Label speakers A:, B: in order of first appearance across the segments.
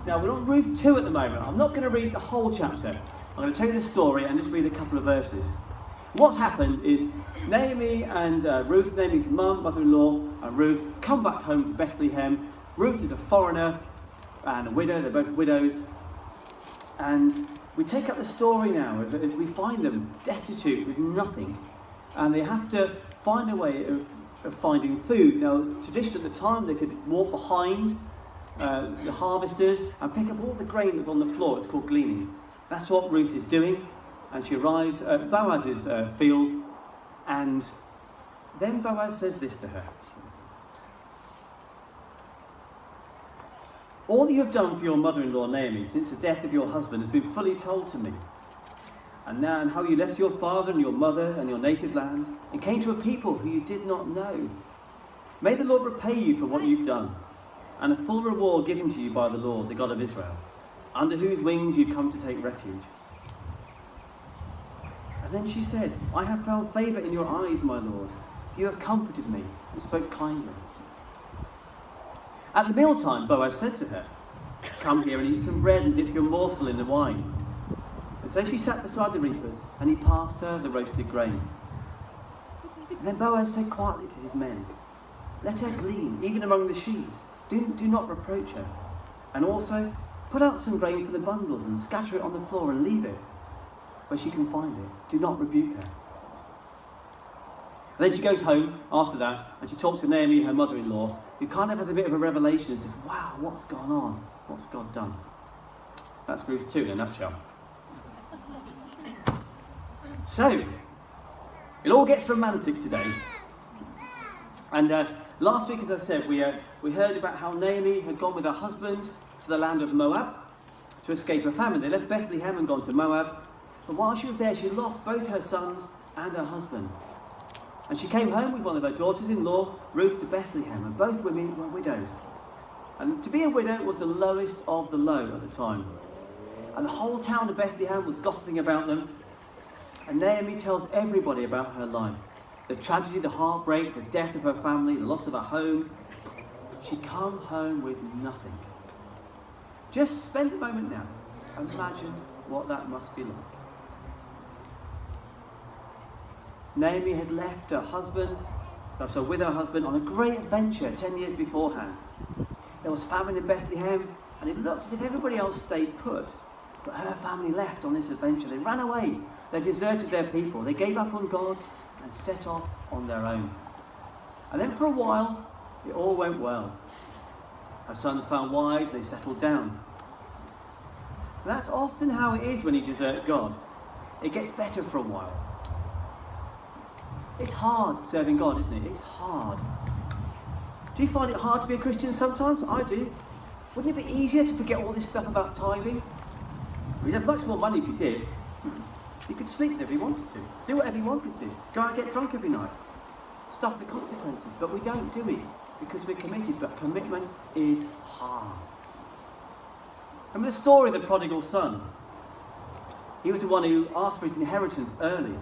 A: Now, we're on Ruth 2 at the moment. I'm not going to read the whole chapter. I'm going to tell you the story and just read a couple of verses. What's happened is Naomi and Ruth, Naomi's mum, mother-in-law, and Ruth come back home to Bethlehem. Ruth is a foreigner and a widow. They're both widows. And we take up the story now as we find them destitute with nothing. And they have to find a way of finding food. Now, tradition at the time, they could walk behind the harvesters and pick up all the grain that's on the floor. It's called gleaning. That's what Ruth is doing. And she arrives at Boaz's field. And then Boaz says this to her. All that you have done for your mother-in-law Naomi since the death of your husband has been fully told to me. And now, and how you left your father and your mother and your native land and came to a people who you did not know. May the Lord repay you for what you've done, and a full reward given to you by the Lord, the God of Israel, under whose wings you come to take refuge. And then she said, I have found favour in your eyes, my Lord. You have comforted me and spoke kindly. At the mealtime, Boaz said to her, come here and eat some bread and dip your morsel in the wine. And so she sat beside the reapers, and he passed her the roasted grain. And then Boaz said quietly to his men, let her glean, even among the sheaves. Do not reproach her. And also, put out some grain for the bundles and scatter it on the floor and leave it where she can find it. Do not rebuke her. And then she goes home after that, and she talks to Naomi, her mother-in-law, who kind of has a bit of a revelation and says, wow, what's gone on? What's God done? That's Ruth 2 in a nutshell. So, it all gets romantic today. And last week, as I said, we heard about how Naomi had gone with her husband to the land of Moab to escape a famine. They left Bethlehem and gone to Moab. But while she was there, she lost both her sons and her husband. And she came home with one of her daughters-in-law, Ruth, to Bethlehem, and both women were widows. And to be a widow was the lowest of the low at the time. And the whole town of Bethlehem was gossiping about them. And Naomi tells everybody about her life. The tragedy, the heartbreak, the death of her family, the loss of her home. She'd come home with nothing. Just spend a moment now. Imagine what that must be like. Naomi had left her husband, so with her husband, on a great adventure 10 years beforehand. There was famine in Bethlehem, and it looked as if everybody else stayed put. But her family left on this adventure. They ran away. They deserted their people. They gave up on God and set off on their own. And then for a while, it all went well. Her sons found wives. They settled down. And that's often how it is when you desert God. It gets better for a while. It's hard serving God, isn't it? It's hard. Do you find it hard to be a Christian sometimes? I do. Wouldn't it be easier to forget all this stuff about tithing? You'd have much more money if you did. You could sleep whenever you wanted to. Do whatever you wanted to. Go out and get drunk every night. Stuff the consequences. But we don't, do we? Because we're committed. But commitment is hard. Remember the story of the prodigal son? He was the one who asked for his inheritance early.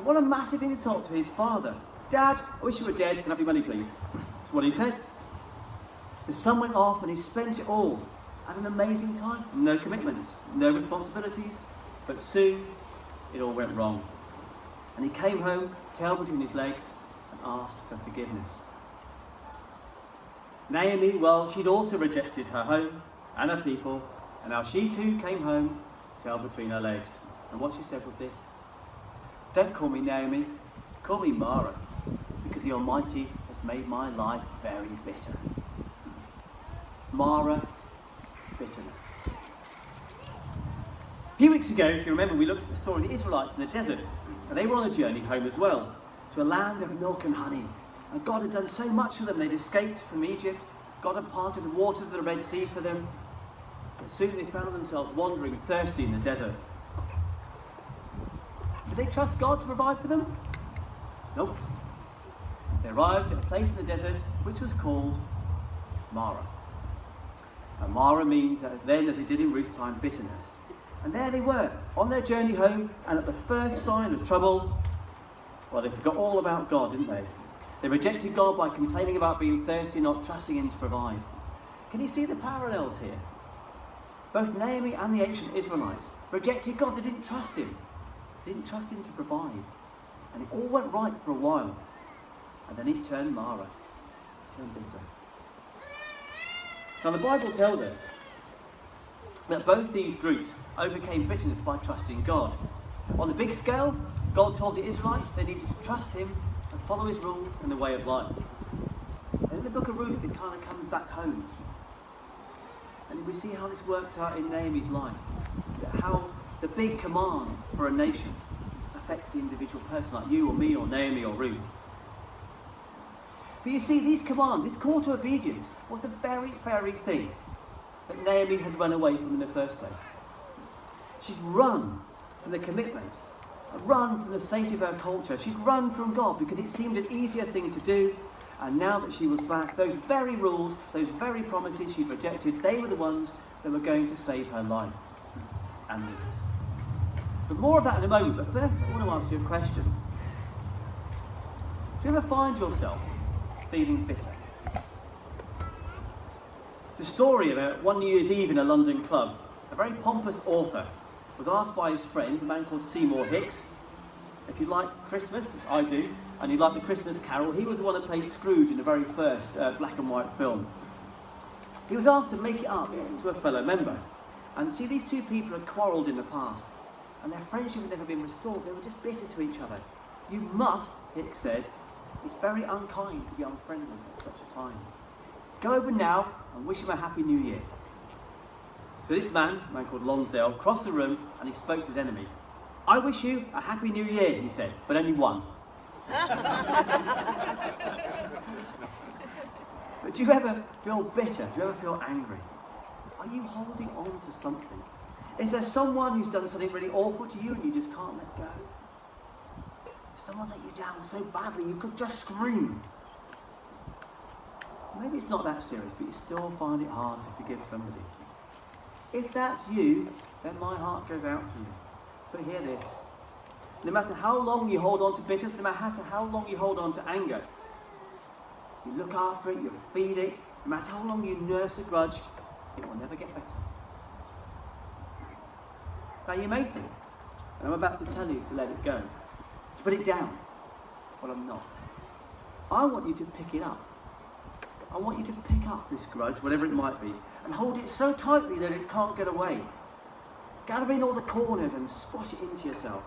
A: What a massive insult to his father. Dad, I wish you were dead. Can I have your money, please? That's what he said. The son went off and he spent it all. Had an amazing time. No commitments, no responsibilities. But soon, it all went wrong. And he came home, tail between his legs, and asked for forgiveness. Naomi, well, she'd also rejected her home and her people. And now she too came home, tail between her legs. And what she said was this. Don't call me Naomi, call me Mara, because the Almighty has made my life very bitter. Mara, bitterness. A few weeks ago, if you remember, we looked at the story of the Israelites in the desert, and they were on a journey home as well, to a land of milk and honey. And God had done so much for them. They'd escaped from Egypt. God had parted the waters of the Red Sea for them. But soon they found themselves wandering, thirsty in the desert. Did they trust God to provide for them? Nope. They arrived at a place in the desert which was called Mara. And Mara means, then as it did in Ruth's time, bitterness. And there they were, on their journey home, and at the first sign of trouble, well, they forgot all about God, didn't they? They rejected God by complaining about being thirsty, not trusting Him to provide. Can you see the parallels here? Both Naomi and the ancient Israelites rejected God. They didn't trust him. They didn't trust him to provide. And it all went right for a while. And then it turned Mara. It turned bitter. Now the Bible tells us that both these groups overcame bitterness by trusting God. On the big scale, God told the Israelites they needed to trust him and follow his rules and the way of life. And in the book of Ruth, it kind of comes back home. And we see how this works out in Naomi's life. How the big command for a nation affects the individual person, like you or me or Naomi or Ruth. But you see, these commands, this call to obedience, was the very, very thing that Naomi had run away from in the first place. She'd run from the commitment, run from the safety of her culture. She'd run from God because it seemed an easier thing to do. And now that she was back, those very rules, those very promises she'd rejected, they were the ones that were going to save her life and Ruth's. But more of that in a moment. But first, I want to ask you a question. Do you ever find yourself feeling bitter? It's a story about one New Year's Eve in a London club. A very pompous author was asked by his friend, a man called Seymour Hicks, if you like Christmas, which I do, and you like the Christmas Carol. He was the one that played Scrooge in the very first black and white film. He was asked to make it up to a fellow member. And see, these two people had quarrelled in the past, and their friendship had never been restored. They were just bitter to each other. You must, Hicks said, it's very unkind to be unfriendly at such a time. Go over now and wish him a happy new year. So this man, a man called Lonsdale, crossed the room and he spoke to his enemy. I wish you a happy new year, he said, but only one. But do you ever feel bitter? Do you ever feel angry? Are you holding on to something? Is there someone who's done something really awful to you and you just can't let go? Someone let you down so badly you could just scream. Maybe it's not that serious, but you still find it hard to forgive somebody. If that's you, then my heart goes out to you. But hear this. No matter how long you hold on to bitterness, no matter how long you hold on to anger, you look after it, you feed it, no matter how long you nurse a grudge, it will never get better. Now you may think, and I'm about to tell you to let it go, to put it down. Well, I'm not. I want you to pick it up. I want you to pick up this grudge, whatever it might be, and hold it so tightly that it can't get away. Gather in all the corners and squash it into yourself.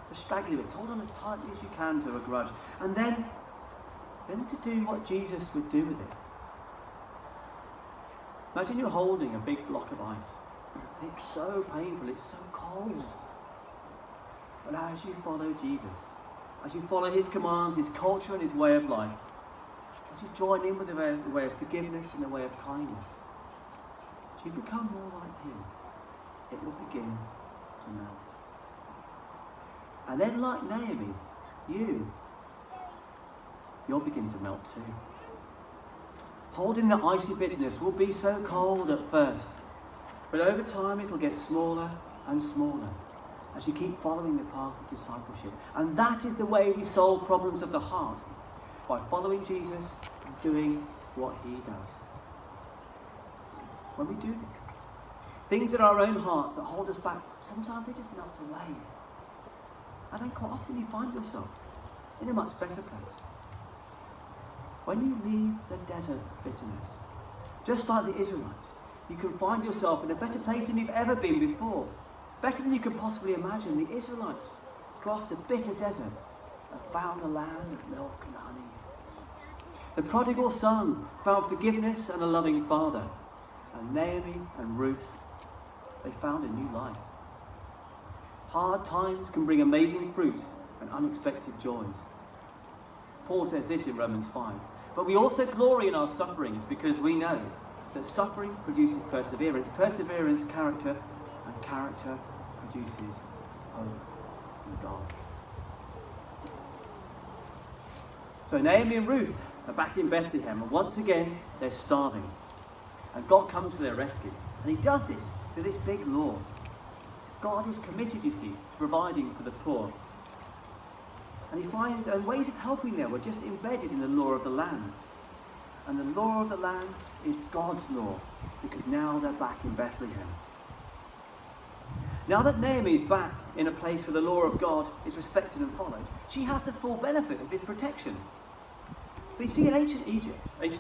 A: The straggly bits, hold on as tightly as you can to a grudge. And then to do what Jesus would do with it. Imagine you're holding a big block of ice. It's so painful, it's so cold. But as you follow Jesus, as you follow his commands, his culture and his way of life, as you join in with the way of forgiveness and the way of kindness, as you become more like him, it will begin to melt. And then, like Naomi, you'll begin to melt too. Holding that icy bitterness will be so cold at first, but over time it'll get smaller and smaller as you keep following the path of discipleship. And that is the way we solve problems of the heart, by following Jesus and doing what he does. When we do this, things in our own hearts that hold us back, sometimes they just melt away. And then quite often you find yourself in a much better place. When you leave the desert of bitterness, just like the Israelites, you can find yourself in a better place than you've ever been before. Better than you could possibly imagine. The Israelites crossed a bitter desert and found a land of milk and honey. The prodigal son found forgiveness and a loving father. And Naomi and Ruth, they found a new life. Hard times can bring amazing fruit and unexpected joys. Paul says this in Romans 5. But we also glory in our sufferings because we know that suffering produces perseverance. Perseverance, character, and character produces hope in God. So Naomi and Ruth are back in Bethlehem, and once again they're starving. And God comes to their rescue. And he does this through this big law. God is committed, you see, to providing for the poor. And he finds ways of helping them were just embedded in the law of the land. And the law of the land is God's law, because now they're back in Bethlehem. Now that Naomi is back in a place where the law of God is respected and followed, she has the full benefit of his protection. But you see, in ancient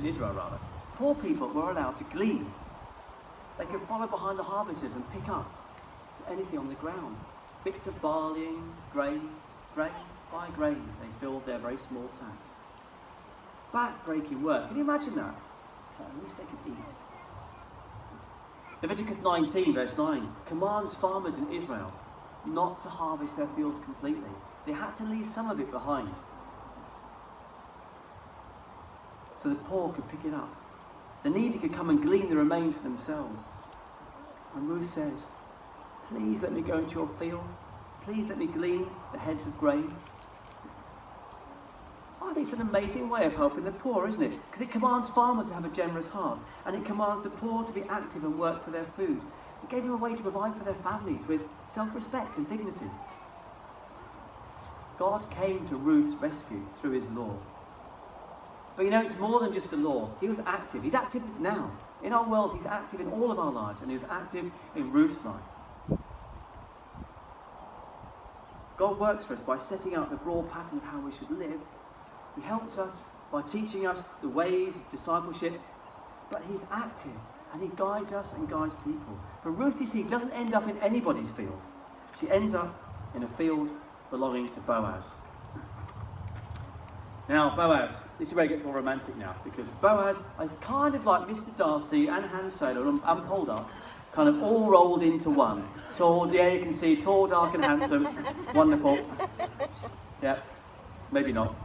A: Israel, poor people were allowed to glean. They could follow behind the harvesters and pick up anything on the ground. Bits of barley, grain by grain, they filled their very small sacks. Back-breaking work. Can you imagine that? At least they could eat. Leviticus 19, verse 9, commands farmers in Israel not to harvest their fields completely. They had to leave some of it behind, so the poor could pick it up. The needy could come and glean the remains for themselves. And Ruth says, please let me go into your field. Please let me glean the heads of grain. I think it's an amazing way of helping the poor, isn't it? Because it commands farmers to have a generous heart, and it commands the poor to be active and work for their food. It gave them a way to provide for their families with self-respect and dignity. God came to Ruth's rescue through his law. But you know, it's more than just the law. He was active. He's active now. In our world, he's active in all of our lives, and he was active in Ruth's life. God works for us by setting out the broad pattern of how we should live. He helps us by teaching us the ways of discipleship, but he's active and he guides us and guides people. For Ruth, you see, doesn't end up in anybody's field. She ends up in a field belonging to Boaz. Now, Boaz, this is where it gets more romantic now, because Boaz is kind of like Mr. Darcy and Han Solo and Poldark, kind of all rolled into one. Tall, yeah, you can see, tall, dark and handsome. Wonderful. Yeah, maybe not.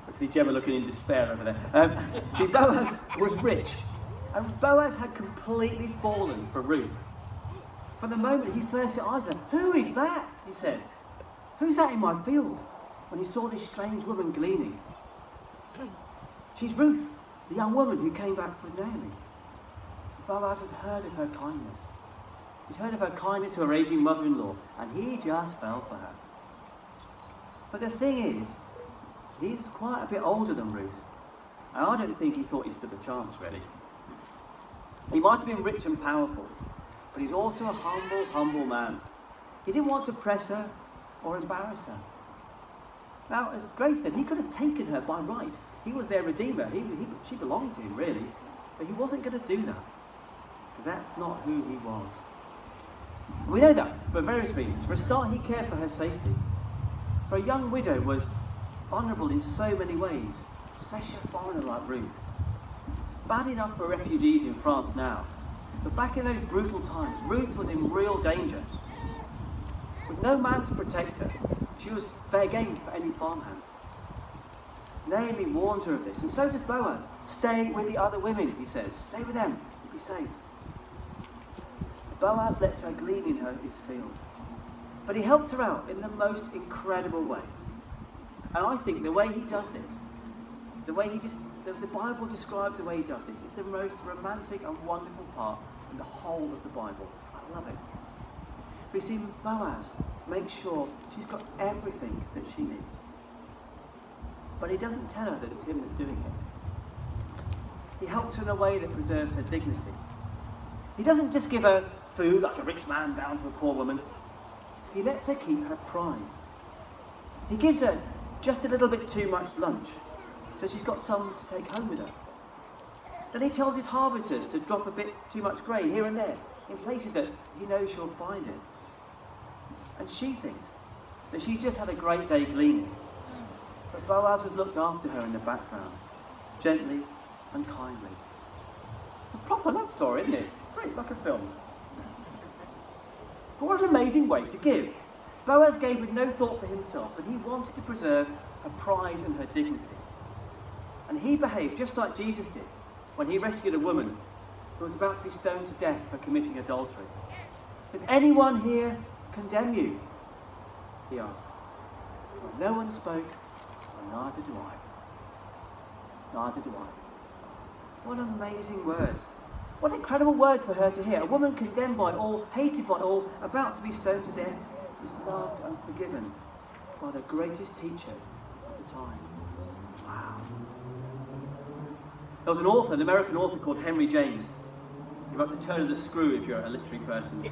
A: I see Gemma looking in despair over there. See, Boaz was rich, and Boaz had completely fallen for Ruth. From the moment he first set eyes on her, who is that? He said. Who's that in my field? When he saw this strange woman gleaning. She's Ruth, the young woman who came back from Naomi. Boaz had heard of her kindness. He'd heard of her kindness to her aging mother-in-law, and he just fell for her. But the thing is, he's quite a bit older than Ruth, and I don't think he thought he stood a chance, really. He might have been rich and powerful, but he's also a humble, humble man. He didn't want to press her or embarrass her. Now, as Grace said, he could have taken her by right. He was their redeemer. She belonged to him, really. But he wasn't going to do that. But that's not who he was. We know that for various reasons. For a start, he cared for her safety. For a young widow was vulnerable in so many ways, especially a foreigner like Ruth. It's bad enough for refugees in France now. But back in those brutal times, Ruth was in real danger. With no man to protect her, she was fair game for any farmhand. Naomi warns her of this, and so does Boaz. Stay with the other women, he says. Stay with them, you'll be safe. Boaz lets her glean in his field. But he helps her out in the most incredible way. And I think the way he does this, the Bible describes the way he does this, it's the most romantic and wonderful part in the whole of the Bible. I love it. But you see, Boaz makes sure she's got everything that she needs. But he doesn't tell her that it's him that's doing it. He helps her in a way that preserves her dignity. He doesn't just give her food like a rich man down to a poor woman. He lets her keep her pride. He gives her just a little bit too much lunch, so she's got some to take home with her. Then he tells his harvesters to drop a bit too much grain here and there, in places that he knows she'll find it. And she thinks that she's just had a great day gleaning. But Boaz has looked after her in the background, gently and kindly. It's a proper love story, isn't it? Great, like a film. But what an amazing way to give. Boaz gave with no thought for himself, but he wanted to preserve her pride and her dignity. And he behaved just like Jesus did when he rescued a woman who was about to be stoned to death for committing adultery. Does anyone here condemn you? He asked. Well, no one spoke, and neither do I. Neither do I. What amazing words. What incredible words for her to hear. A woman condemned by all, hated by all, about to be stoned to death, is loved and forgiven by the greatest teacher of the time. Wow. There was an author, an American author called Henry James, He wrote The Turn of the Screw if you're a literary person.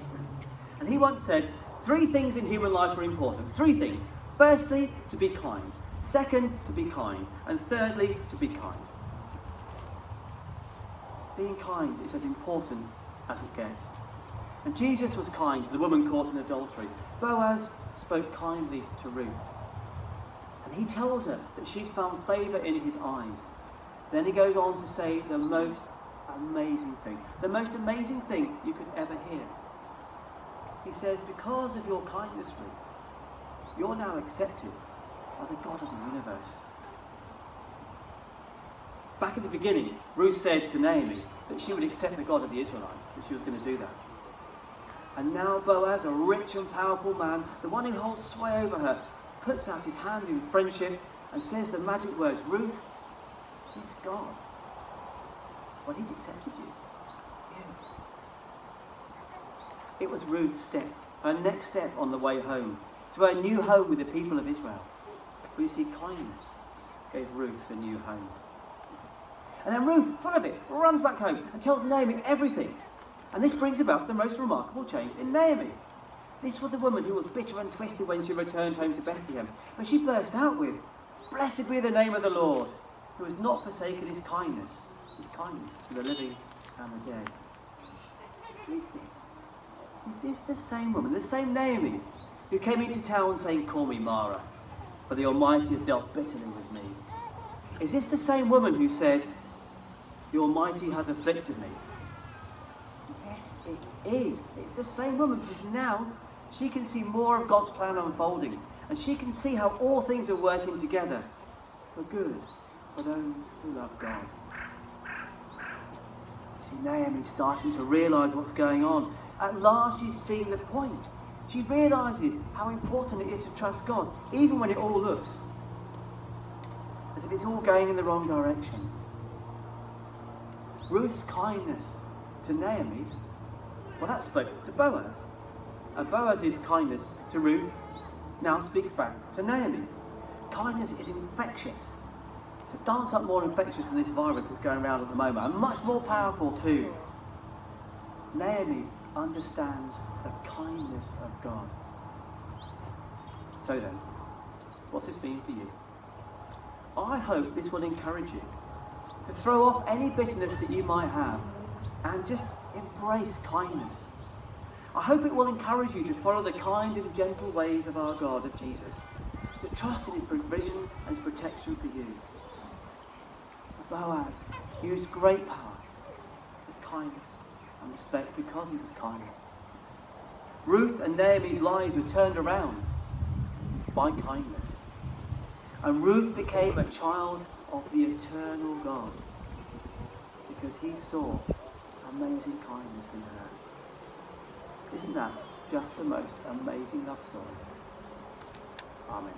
A: And he once said, 3 things in human life are important. 3 things. Firstly, to be kind. Second, to be kind. And thirdly, to be kind. Being kind is as important as it gets. And Jesus was kind to the woman caught in adultery. Boaz spoke kindly to Ruth. And he tells her that she's found favour in his eyes. Then he goes on to say the most amazing thing. The most amazing thing you could ever hear. He says, because of your kindness, Ruth, you're now accepted by the God of the universe. Back at the beginning, Ruth said to Naomi that she would accept the God of the Israelites, that she was going to do that. And now Boaz, a rich and powerful man, the one who holds sway over her, puts out his hand in friendship and says the magic words, Ruth, he's God. Well, he's accepted you. It was Ruth's step, her next step on the way home, to her new home with the people of Israel. But you see, kindness gave Ruth a new home. And then Ruth, full of it, runs back home and tells Naomi everything. And this brings about the most remarkable change in Naomi. This was the woman who was bitter and twisted when she returned home to Bethlehem. But she burst out with, blessed be the name of the Lord, who has not forsaken his kindness to the living and the dead. Who is this? Is this the same woman, the same Naomi, who came into town saying, call me Mara, for the Almighty has dealt bitterly with me? Is this the same woman who said, the Almighty has afflicted me? Yes, it is. It's the same woman, because now she can see more of God's plan unfolding, and she can see how all things are working together for good for those who love God. You see, Naomi's starting to realise what's going on. At last she's seeing the point. She realises how important it is to trust God, even when it all looks as if it's all going in the wrong direction. Ruth's kindness to Naomi, well, that spoke to Boaz. And Boaz's kindness to Ruth now speaks back to Naomi. Kindness is infectious. It's a dance up more infectious than this virus that's going around at the moment, and much more powerful too. Naomi understands the kindness of God. So then, what's this mean for you? I hope this will encourage you to throw off any bitterness that you might have and just embrace kindness. I hope it will encourage you to follow the kind and gentle ways of our God, of Jesus, to trust in his provision and his protection for you. Boaz used great power for kindness and respect because he was kind. Ruth and Naomi's lives were turned around by kindness. And Ruth became a child of the eternal God because he saw amazing kindness in her. Isn't that just the most amazing love story? Amen.